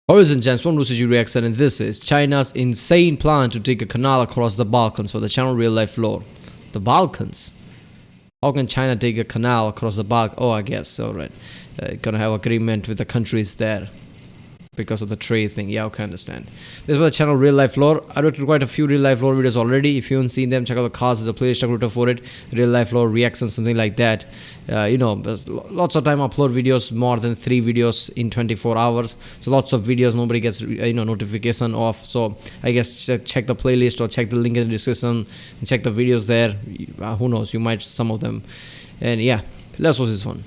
Horizon Gents, one Lucy reaction, and this is China's insane plan to dig a canal across the Balkans for the channel RealLifeLore. The Balkans? How can China dig a canal across the Balkans? Oh, I guess, alright. Gonna have agreement with the countries there because of the trade thing. Yeah, okay, I understand. This is the channel RealLifeLore. I wrote quite a few RealLifeLore videos already. If you haven't seen them, check out the cards. There's a playlist recruiter for it. RealLifeLore reactions, something like that. There's lots of time upload videos, more than 3 videos in 24 hours. So lots of videos, nobody gets notification off. So I guess check the playlist or check the link in the description and check the videos there. Who knows? You might some of them. And yeah, let's watch this one.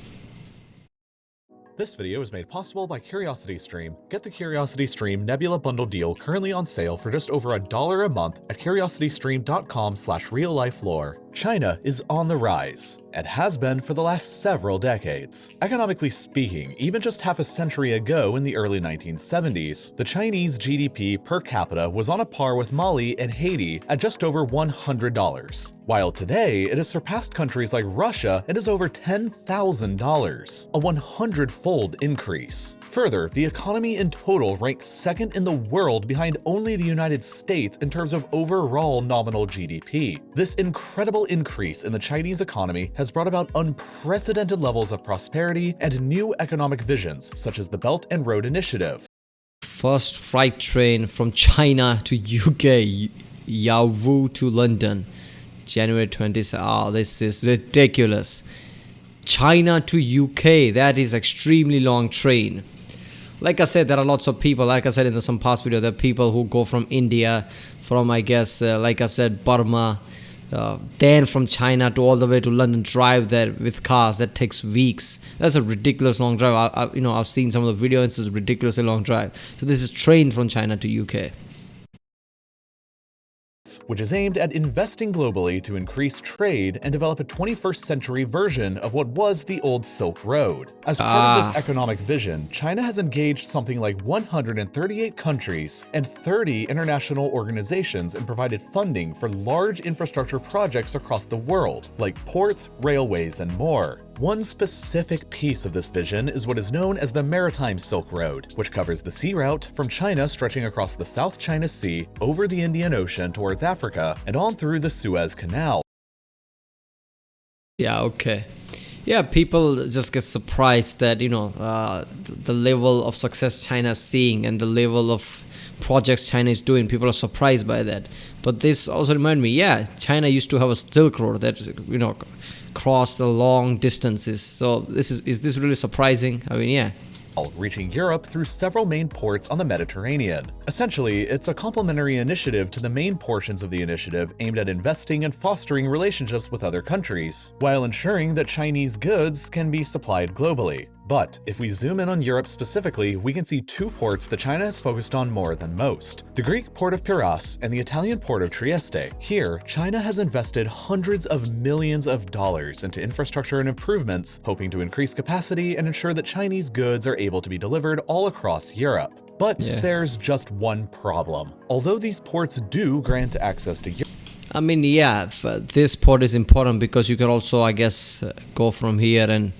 This video is made possible by CuriosityStream. Get the CuriosityStream Nebula Bundle deal currently on sale for just over $1 a month at curiositystream.com/realliflore. China is on the rise, and has been for the last several decades. Economically speaking, even just half a century ago in the early 1970s, the Chinese GDP per capita was on a par with Mali and Haiti at just over $100, while today it has surpassed countries like Russia and is over $10,000, a 100-fold increase. Further, the economy in total ranks second in the world behind only the United States in terms of overall nominal GDP. This incredible increase in the Chinese economy has brought about unprecedented levels of prosperity and new economic visions, such as the Belt and Road Initiative. First freight train from China to UK, Yaowu to London, January 20th. Oh, this is ridiculous. China to UK, that is extremely long train. Like I said, there are lots of people, like I said in some past video, there are people who go from India, from I guess, like I said, Burma, then from China to all the way to London, drive there with cars. That takes weeks. That's a ridiculous long drive. I've seen some of the videos. It's a ridiculously long drive. So this is train from China to UK, which is aimed at investing globally to increase trade and develop a 21st century version of what was the old Silk Road. As part of this economic vision, China has engaged something like 138 countries and 30 international organizations and provided funding for large infrastructure projects across the world, like ports, railways, and more. One specific piece of this vision is what is known as the Maritime Silk Road, which covers the sea route from China stretching across the South China Sea, over the Indian Ocean towards Africa, and on through the Suez Canal. Yeah, okay. Yeah, people just get surprised that, the level of success China is seeing and the level of projects China is doing. People are surprised by that. But this also reminds me, yeah, China used to have a Silk Road that, crossed the long distances. So is this really surprising? I mean, yeah. Reaching Europe through several main ports on the Mediterranean. Essentially, it's a complementary initiative to the main portions of the initiative aimed at investing and fostering relationships with other countries, while ensuring that Chinese goods can be supplied globally. But if we zoom in on Europe specifically, we can see 2 ports that China has focused on more than most: the Greek port of Piraeus and the Italian port of Trieste. Here, China has invested hundreds of millions of dollars into infrastructure and improvements, hoping to increase capacity and ensure that Chinese goods are able to be delivered all across Europe. But there's just one problem. Although these ports do grant access to Europe, I mean, yeah, this port is important because you can also, I guess, go from here and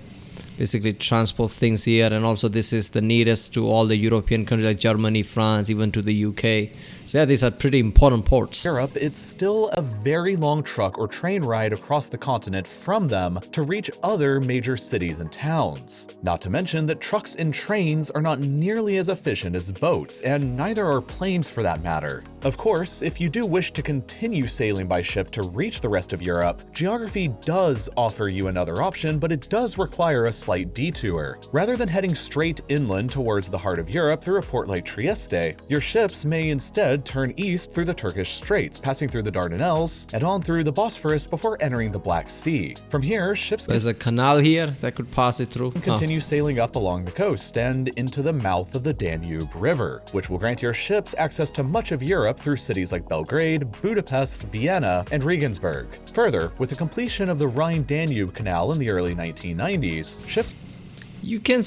basically transport things here, and also this is the nearest to all the European countries like Germany, France, even to the UK. So yeah, these are pretty important ports. Europe, it's still a very long truck or train ride across the continent from them to reach other major cities and towns. Not to mention that trucks and trains are not nearly as efficient as boats, and neither are planes for that matter. Of course, if you do wish to continue sailing by ship to reach the rest of Europe, geography does offer you another option, but it does require a slight detour. Rather than heading straight inland towards the heart of Europe through a port like Trieste, your ships may instead turn east through the Turkish Straits, passing through the Dardanelles, and on through the Bosphorus before entering the Black Sea. From here, ships There's a canal here that could pass it through. Continue sailing up along the coast and into the mouth of the Danube River, which will grant your ships access to much of Europe through cities like Belgrade, Budapest, Vienna, and Regensburg. Further, with the completion of the Rhine-Danube Canal in the early 1990s, ships You can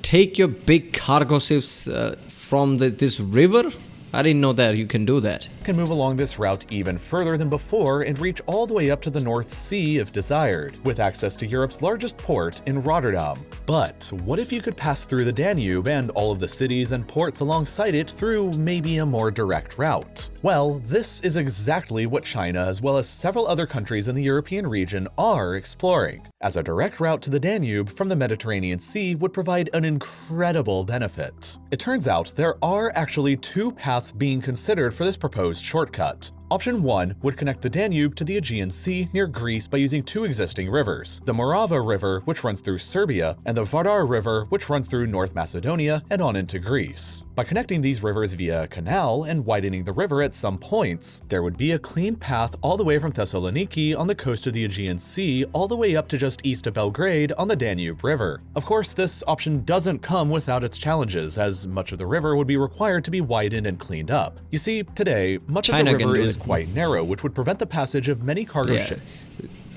take your big cargo ships from this river I didn't know that you can do that. Can move along this route even further than before and reach all the way up to the North Sea if desired, with access to Europe's largest port in Rotterdam. But what if you could pass through the Danube and all of the cities and ports alongside it through maybe a more direct route? Well, this is exactly what China, as well as several other countries in the European region, are exploring, as a direct route to the Danube from the Mediterranean Sea would provide an incredible benefit. It turns out there are actually two paths being considered for this proposed shortcut. Option 1 would connect the Danube to the Aegean Sea near Greece by using two existing rivers, the Morava River, which runs through Serbia, and the Vardar River, which runs through North Macedonia and on into Greece. By connecting these rivers via a canal and widening the river at some points, there would be a clean path all the way from Thessaloniki on the coast of the Aegean Sea all the way up to just east of Belgrade on the Danube River. Of course, this option doesn't come without its challenges, as much of the river would be required to be widened and cleaned up. You see, today, much of the river is quite narrow, which would prevent the passage of many cargo ships.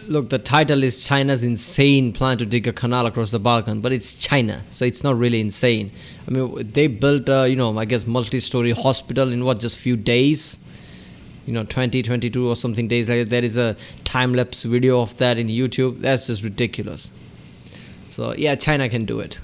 Look, the title is China's insane plan to dig a canal across the Balkan, but it's China, so it's not really insane. I mean, they built I guess multi-story hospital in just few days. 2022 or something days like that. There is a time-lapse video of that in YouTube. That's just ridiculous. So yeah, China can do it.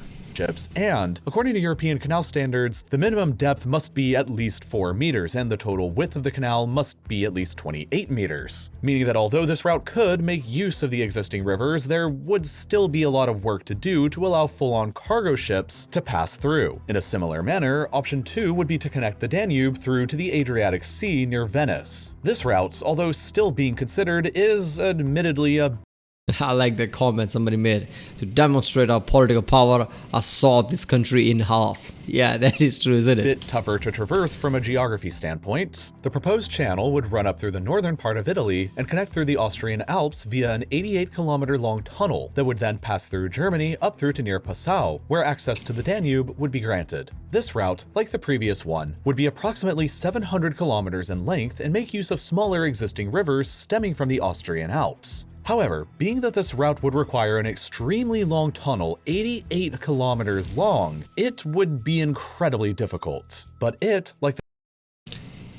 And, according to European canal standards, the minimum depth must be at least 4 meters, and the total width of the canal must be at least 28 meters. Meaning that although this route could make use of the existing rivers, there would still be a lot of work to do to allow full-on cargo ships to pass through. In a similar manner, option 2 would be to connect the Danube through to the Adriatic Sea near Venice. This route, although still being considered, is admittedly a I like the comment somebody made. To demonstrate our political power, I saw this country in half. Yeah, that is true, isn't it? Bit tougher to traverse from a geography standpoint. The proposed channel would run up through the northern part of Italy and connect through the Austrian Alps via an 88-kilometer long tunnel that would then pass through Germany up through to near Passau, where access to the Danube would be granted. This route, like the previous one, would be approximately 700 kilometers in length and make use of smaller existing rivers stemming from the Austrian Alps. However, being that this route would require an extremely long tunnel, 88 kilometers long, it would be incredibly difficult. But it, like the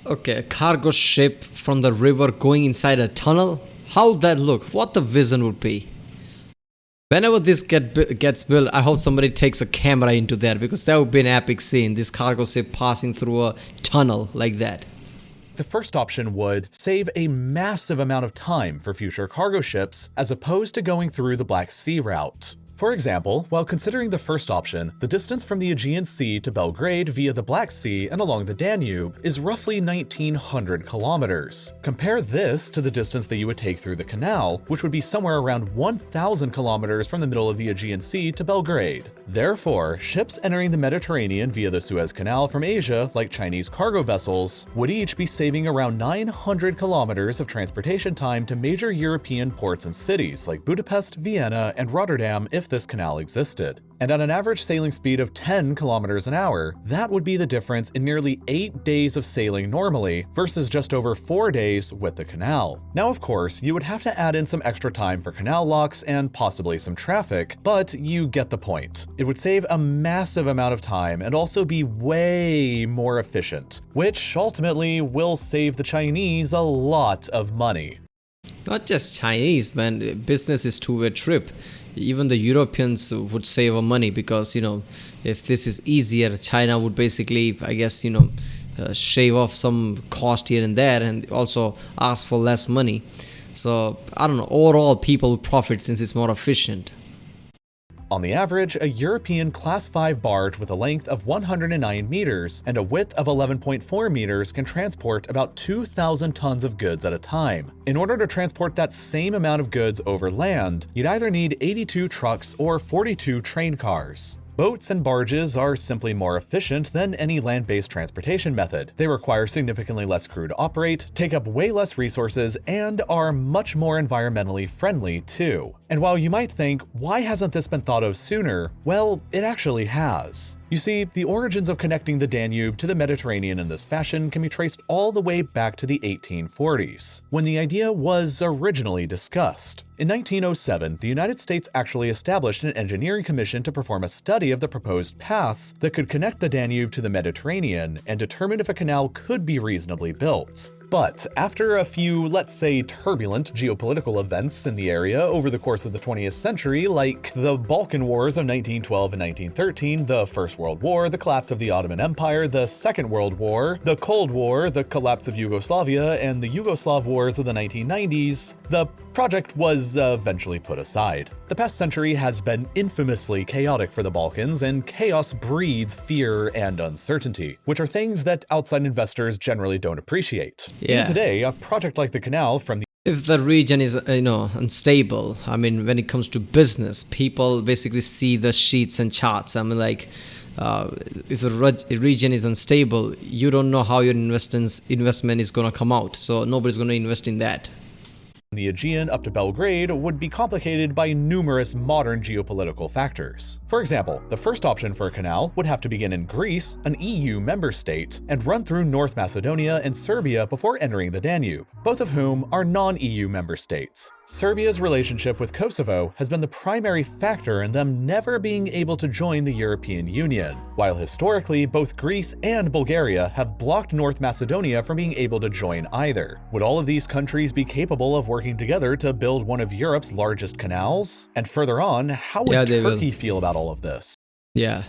Okay, a cargo ship from the river going inside a tunnel? How'd that look? What the vision would be? Whenever this gets built, I hope somebody takes a camera into that, because that would be an epic scene, this cargo ship passing through a tunnel like that. The first option would save a massive amount of time for future cargo ships as opposed to going through the Black Sea route. For example, while considering the first option, the distance from the Aegean Sea to Belgrade via the Black Sea and along the Danube is roughly 1,900 kilometers. Compare this to the distance that you would take through the canal, which would be somewhere around 1,000 kilometers from the middle of the Aegean Sea to Belgrade. Therefore, ships entering the Mediterranean via the Suez Canal from Asia, like Chinese cargo vessels, would each be saving around 900 kilometers of transportation time to major European ports and cities like Budapest, Vienna, and Rotterdam if this canal existed. And at an average sailing speed of 10 kilometers an hour, that would be the difference in nearly 8 days of sailing normally versus just over 4 days with the canal. Now, of course, you would have to add in some extra time for canal locks and possibly some traffic, but you get the point. It would save a massive amount of time and also be way more efficient, which ultimately will save the Chinese a lot of money. Not just Chinese, man. Business is two-way trip. Even the Europeans would save money because, if this is easier, China would basically, I guess, shave off some cost here and there and also ask for less money. So, I don't know, overall people profit since it's more efficient. On the average, a European Class 5 barge with a length of 109 meters and a width of 11.4 meters can transport about 2,000 tons of goods at a time. In order to transport that same amount of goods over land, you'd either need 82 trucks or 42 train cars. Boats and barges are simply more efficient than any land-based transportation method. They require significantly less crew to operate, take up way less resources, and are much more environmentally friendly too. And while you might think, why hasn't this been thought of sooner? Well, it actually has. You see, the origins of connecting the Danube to the Mediterranean in this fashion can be traced all the way back to the 1840s, when the idea was originally discussed. In 1907, the United States actually established an engineering commission to perform a study of the proposed paths that could connect the Danube to the Mediterranean and determine if a canal could be reasonably built. But after a few, let's say, turbulent geopolitical events in the area over the course of the 20th century, like the Balkan Wars of 1912 and 1913, the First World War, the collapse of the Ottoman Empire, the Second World War, the Cold War, the collapse of Yugoslavia, and the Yugoslav Wars of the 1990s, the project was eventually put aside. The past century has been infamously chaotic for the Balkans, and chaos breeds fear and uncertainty, which are things that outside investors generally don't appreciate. Yeah. Even today, a project like the canal from the If the region is, unstable, I mean, when it comes to business, people basically see the sheets and charts. I mean, like, if the region is unstable, you don't know how your investment is going to come out. So nobody's going to invest in that. The Aegean up to Belgrade would be complicated by numerous modern geopolitical factors. For example, the first option for a canal would have to begin in Greece, an EU member state, and run through North Macedonia and Serbia before entering the Danube, both of whom are non-EU member states. Serbia's relationship with Kosovo has been the primary factor in them never being able to join the European Union, while historically both Greece and Bulgaria have blocked North Macedonia from being able to join either. Would all of these countries be capable of working together to build one of Europe's largest canals? And further on, how would Turkey feel about all of this? Yeah,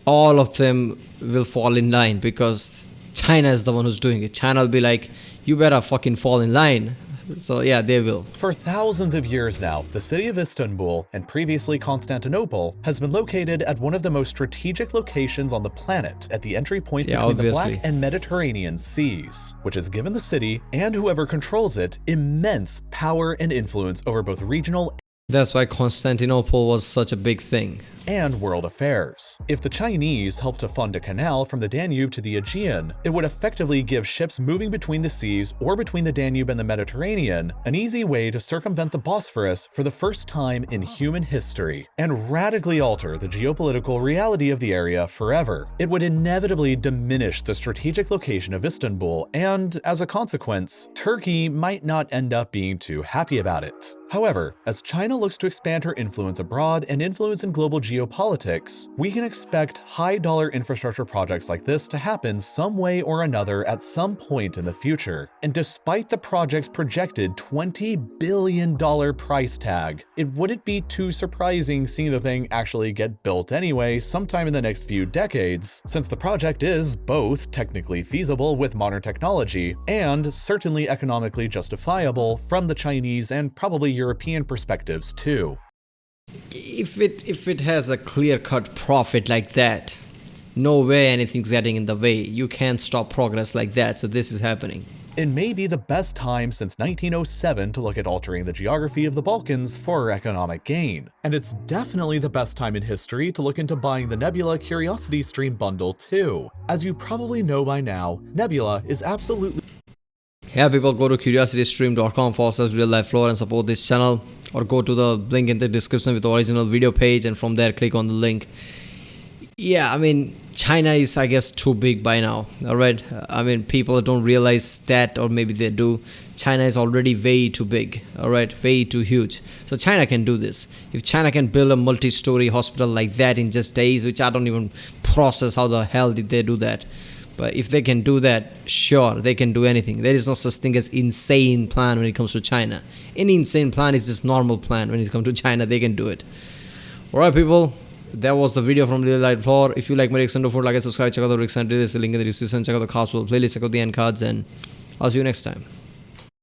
all of them will fall in line because China is the one who's doing it. China will be like, you better fucking fall in line. So yeah, they will. For thousands of years now, the city of Istanbul, and previously Constantinople, has been located at one of the most strategic locations on the planet at the entry point between the Black and Mediterranean seas, which has given the city, and whoever controls it, immense power and influence over both regional That's why Constantinople was such a big thing. And world affairs. If the Chinese helped to fund a canal from the Danube to the Aegean, it would effectively give ships moving between the seas or between the Danube and the Mediterranean an easy way to circumvent the Bosphorus for the first time in human history, and radically alter the geopolitical reality of the area forever. It would inevitably diminish the strategic location of Istanbul, and as a consequence, Turkey might not end up being too happy about it. However, as China looks to expand her influence abroad and influence in global geopolitics, we can expect high-dollar infrastructure projects like this to happen some way or another at some point in the future. And despite the project's projected $20 billion price tag, it wouldn't be too surprising seeing the thing actually get built anyway sometime in the next few decades, since the project is both technically feasible with modern technology and certainly economically justifiable from the Chinese and probably European perspectives too. If it has a clear-cut profit like that, no way anything's getting in the way. You can't stop progress like that, so this is happening. It may be the best time since 1907 to look at altering the geography of the Balkans for economic gain. And it's definitely the best time in history to look into buying the Nebula Curiosity Stream bundle too. As you probably know by now, Nebula is absolutely... Yeah, people, go to curiositystream.com/RealLifeLore and support this channel, or go to the link in the description with the original video page, and from there click on the link. Yeah, I mean, China is, I guess, too big by now. Alright, I mean, people don't realize that, or maybe they do. China is already way too big, alright, way too huge. So China can do this. If China can build a multi-story hospital like that in just days, which I don't even process how the hell did they do that. But if they can do that, sure, they can do anything. There is no such thing as insane plan when it comes to China. Any insane plan is just normal plan. When it comes to China, they can do it. Alright, people, that was the video from RealLifeLore. If you like my reaction to food, like and subscribe, check out the Rick and there's a link in the description, check out the cast playlist, check out the end cards, and I'll see you next time.